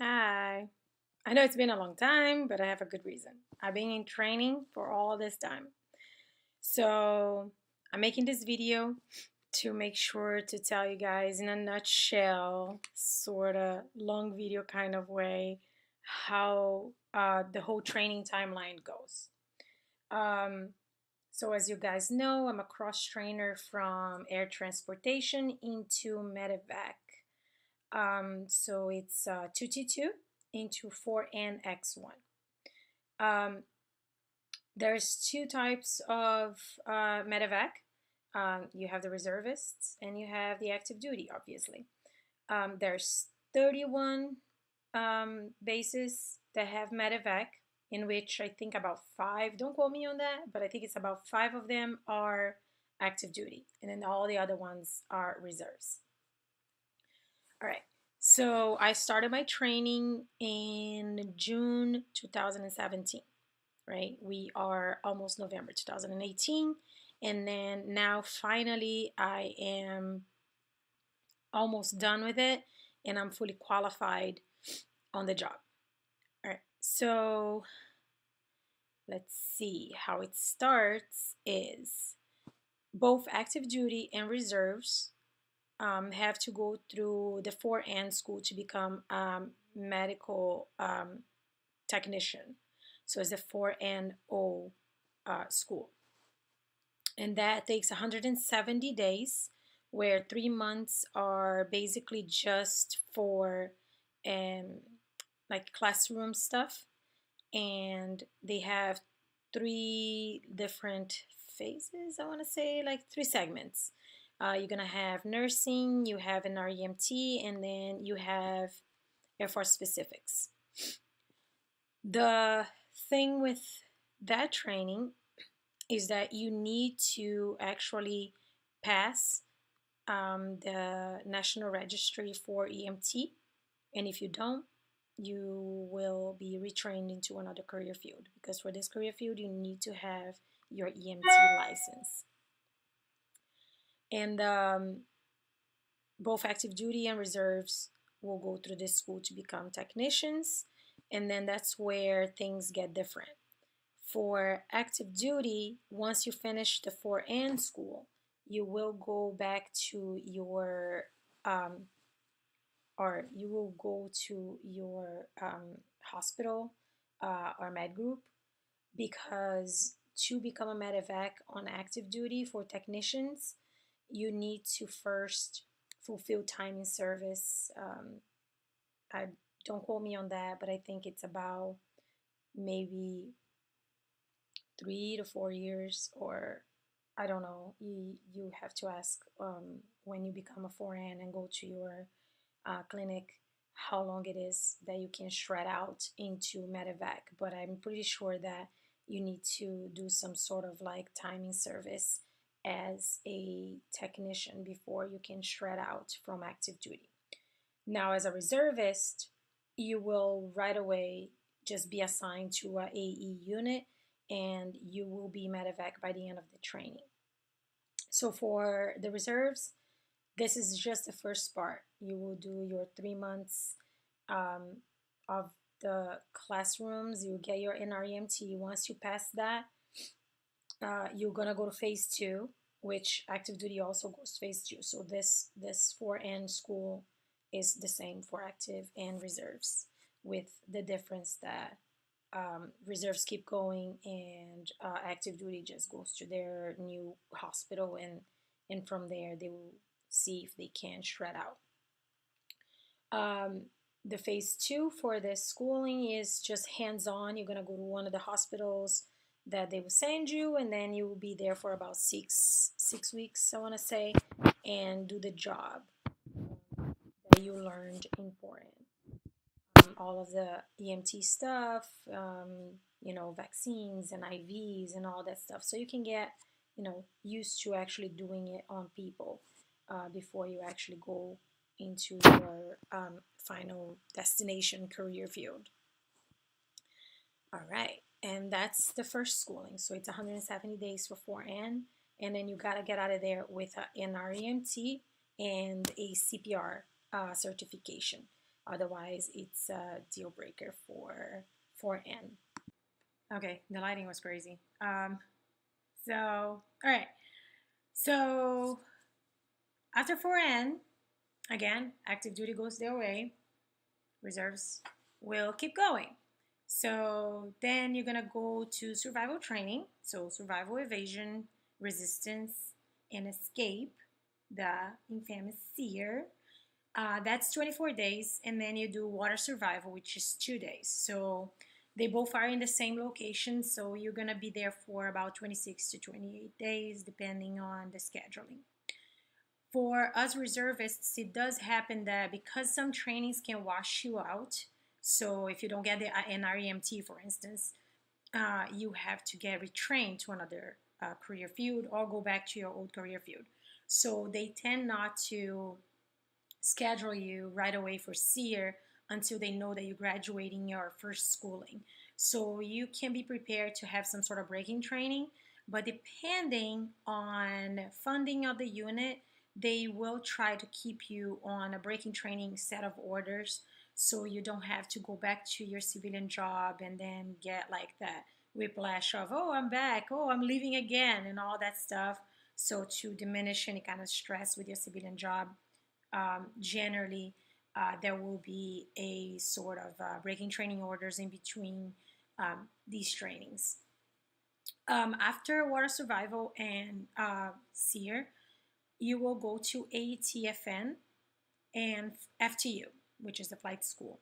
Hi. I know it's been a long time, but I have a good reason. I've been in training for all this time. So I'm making this video to make sure to tell you guys in a nutshell, sort of long video kind of way, how the whole training timeline goes. Um, so as you guys know, I'm a cross trainer from air transportation into medevac. So it's 2T2 into 4NX1. Um, there's two types of medevac. You have the reservists and you have the active duty, obviously. There's 31 bases that have medevac, in which I think about 5, don't quote me on that, but I think it's about 5 of them are active duty, and then all the other ones are reserves. All right. So I started my training in June 2017, right? We are almost November 2018. And then now finally I am almost done with it and I'm fully qualified on the job. All right. So let's see how it starts is both active duty and reserves have to go through the 4N school to become medical technician. So it's a 4NO school. And that takes 170 days, where 3 months are basically just for like classroom stuff. And they have 3 different phases, I want to say, like 3 segments. You're going to have nursing, you have an REMT, and then you have Air Force specifics. The thing with that training is that you need to actually pass the National Registry for EMT, and if you don't, you will be retrained into another career field, because for this career field you need to have your EMT license. And both active duty and reserves will go through this school to become technicians, and then that's where things get different. For active duty, once you finish the 4N school, you will go back to your hospital or med group, because to become a medevac on active duty for technicians, you need to first fulfill time in service. I don't quote me on that, but I think it's about maybe 3 to 4 years, or I don't know. You have to ask when you become a 4N and go to your clinic how long it is that you can shred out into medevac. But I'm pretty sure that you need to do some sort of like timing service as a technician before you can shred out from active duty. Now, as a reservist, you will right away just be assigned to a AE unit, and you will be medevac by the end of the training. So for the reserves, this is just the first part. You will do your 3 months of the classrooms. You get your NREMT. Once you pass that, you're gonna go to phase 2, which active duty also goes to phase 2. So this 4N school is the same for active and reserves, with the difference that reserves keep going and active duty just goes to their new hospital, and from there they will see if they can shred out. The phase 2 for this schooling is just hands-on. You're going to go to one of the hospitals that they will send you, and then you will be there for about six weeks, I want to say, and do the job that you learned in 4N. All of the EMT stuff, vaccines and IVs and all that stuff. So you can get, used to actually doing it on people before you actually go into your final destination career field. All right, and that's the first schooling. So it's 170 days for 4N, and then you gotta get out of there with an REMT and a CPR certification. Otherwise, it's a deal breaker for 4N. Okay, the lighting was crazy. All right. So after 4N, again, active duty goes their way. Reserves will keep going. So then you're gonna go to survival training. So survival, evasion, resistance, and escape, the infamous SEER. That's 24 days, and then you do water survival, which is 2 days. So they both are in the same location, so you're gonna be there for about 26 to 28 days, depending on the scheduling. For us reservists, it does happen that because some trainings can wash you out, so if you don't get the NREMT, for instance, you have to get retrained to another career field or go back to your old career field. So they tend not to schedule you right away for SEER until they know that you're graduating your first schooling. So you can be prepared to have some sort of breaking training, but depending on funding of the unit, they will try to keep you on a breaking training set of orders so you don't have to go back to your civilian job and then get like that whiplash of, oh, I'm back, oh, I'm leaving again, and all that stuff. So to diminish any kind of stress with your civilian job, generally there will be a sort of breaking training orders in between these trainings. After water survival and SEER, you will go to ATFN and FTU, which is the flight school.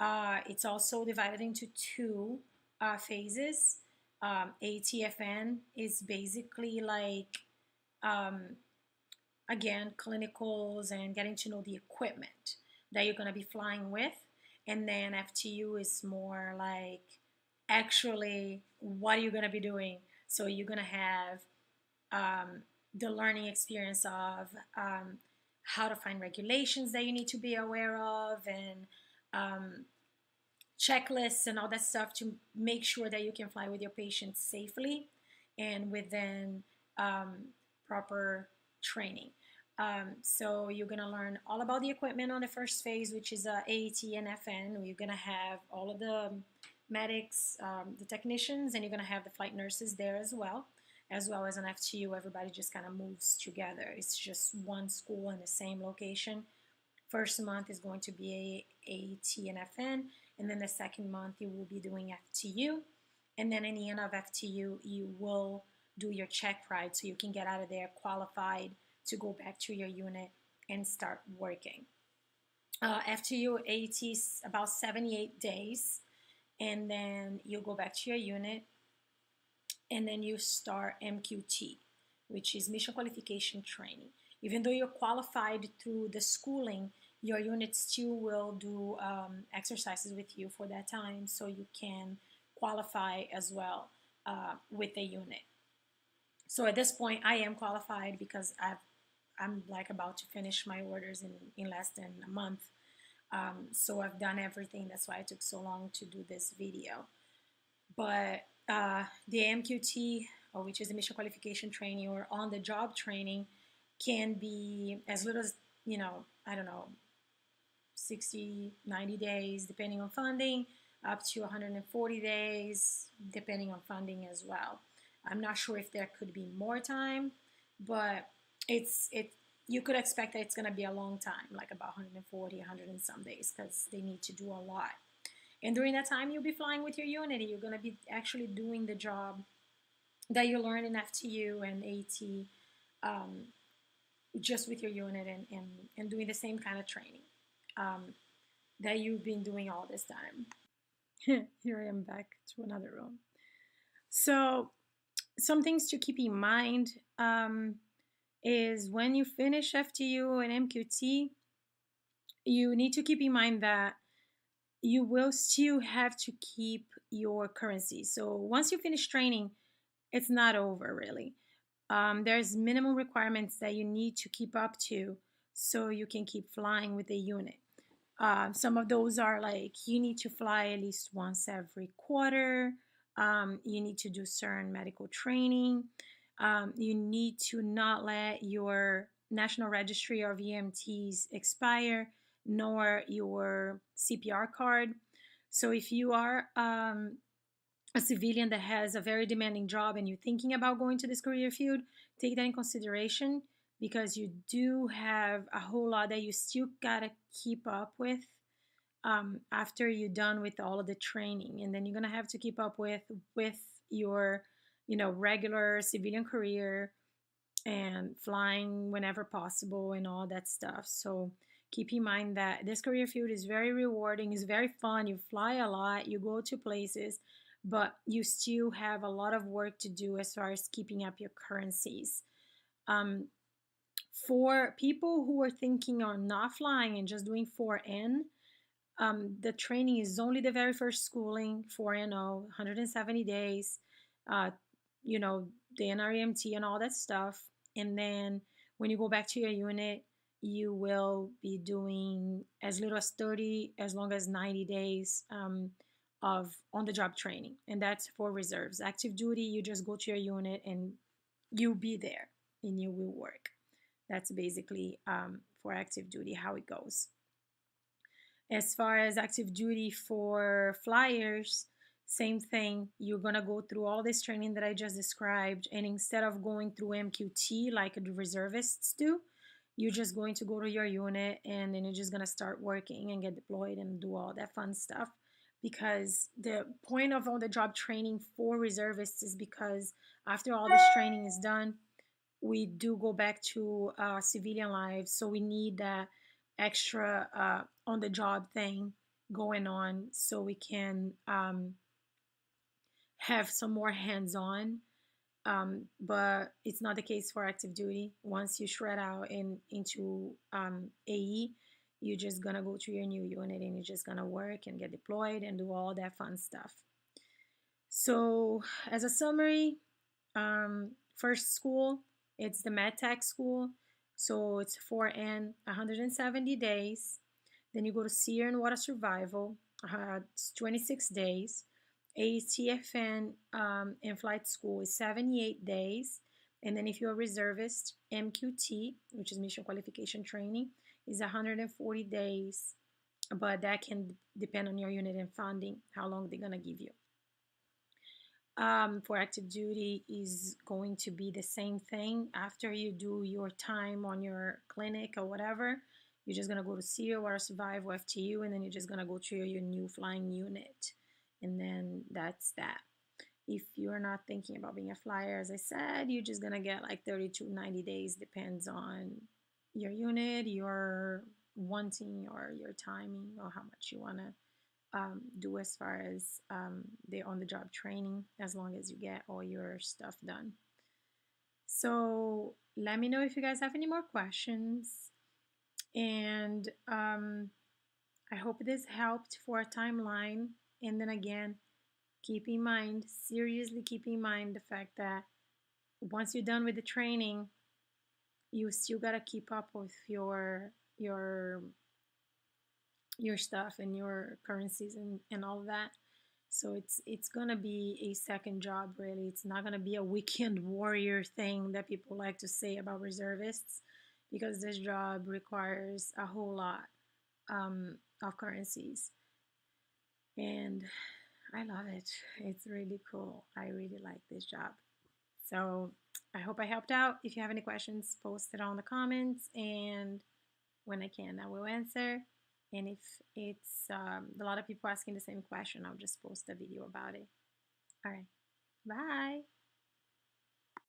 It's also divided into two phases. ATFN is basically like again, clinicals and getting to know the equipment that you're going to be flying with. And then FTU is more like actually what are you going to be doing. So you're going to have the learning experience of how to find regulations that you need to be aware of, and checklists and all that stuff to make sure that you can fly with your patients safely and within proper training. So you're going to learn all about the equipment on the first phase, which is AAT and FN. You're going to have all of the medics, the technicians, and you're going to have the flight nurses there as well as an FTU. Everybody just kind of moves together. It's just one school in the same location. First month is going to be AAT and FN, and then the second month you will be doing FTU. And then in the end of FTU, you will do your check ride so you can get out of there qualified to go back to your unit and start working. FTU AAT is about 78 days, and then you go back to your unit, and then you start MQT, which is Mission Qualification Training. Even though you're qualified through the schooling, your unit still will do exercises with you for that time so you can qualify as well with the unit. So at this point, I am qualified because I'm like about to finish my orders in less than a month. So I've done everything. That's why it took so long to do this video. But the MQT, or which is the mission qualification training or on-the-job training, can be as little as, I don't know, 60, 90 days, depending on funding, up to 140 days, depending on funding as well. I'm not sure if there could be more time, but you could expect that it's going to be a long time, like about 140, 100 and some days, because they need to do a lot. And during that time, you'll be flying with your unit, and you're going to be actually doing the job that you learned in FTU and AT, just with your unit and doing the same kind of training that you've been doing all this time. Here I am back to another room. So some things to keep in mind is when you finish FTU and MQT, you need to keep in mind that you will still have to keep your currency. So once you finish training, it's not over really. There's minimum requirements that you need to keep up to so you can keep flying with the unit. Some of those are like you need to fly at least once every quarter. You need to do certain medical training. You need to not let your national registry or VMTs expire. nor your CPR card. So if you are a civilian that has a very demanding job and you're thinking about going to this career field, take that in consideration, because you do have a whole lot that you still gotta keep up with after you're done with all of the training, and then you're gonna have to keep up with your regular civilian career and flying whenever possible and all that stuff. So keep in mind that this career field is very rewarding, it's very fun. You fly a lot, you go to places, but you still have a lot of work to do as far as keeping up your currencies. Um, for people who are thinking on not flying and just doing 4N, the training is only the very first schooling, 4NO, 170 days, uh, the NREMT and all that stuff. And then when you go back to your unit, you will be doing as little as 30, as long as 90 days of on-the-job training. And that's for reserves. Active duty, you just go to your unit and you'll be there and you will work. That's basically for active duty how it goes. As far as active duty for flyers, same thing. You're going to go through all this training that I just described, and instead of going through MQT like the reservists do, you're just going to go to your unit and then you're just going to start working and get deployed and do all that fun stuff. Because the point of on-the-job training for reservists is because after all this training is done, we do go back to civilian lives, so we need that extra on the job thing going on so we can have some more hands on. But it's not the case for active duty. Once you shred out into AE, you're just gonna go to your new unit and you're just gonna work and get deployed and do all that fun stuff. So as a summary, first school, it's the MedTech school. So it's 4N, 170 days. Then you go to Sea and Water Survival, it's 26 days. ATFN and flight school is 78 days. And then if you're a reservist, MQT, which is Mission Qualification Training, is 140 days. But that can depend on your unit and funding, how long they're going to give you. For active duty is going to be the same thing. After you do your time on your clinic or whatever, you're just gonna go to Sea or Survive or FTU, and then you're just gonna go to your new flying unit, and then that's that. If you're not thinking about being a flyer, as I said, you're just gonna get like 30 to 90 days, depends on your unit, your wanting or your timing, or how much you wanna do as far as the on-the-job training, as long as you get all your stuff done. So let me know if you guys have any more questions, and I hope this helped for a timeline. And then again, keep in mind, seriously keep in mind the fact that once you're done with the training, you still gotta keep up with your stuff and your currencies and all of that. So it's gonna be a second job, really. It's not gonna be a weekend warrior thing that people like to say about reservists, because this job requires a whole lot of currencies, and I love it. It's really cool. I really like this job. So I hope I helped out. If you have any questions, post it on the comments, and when I can, I will answer. And if it's a lot of people asking the same question, I'll just post a video about it. All right. Bye.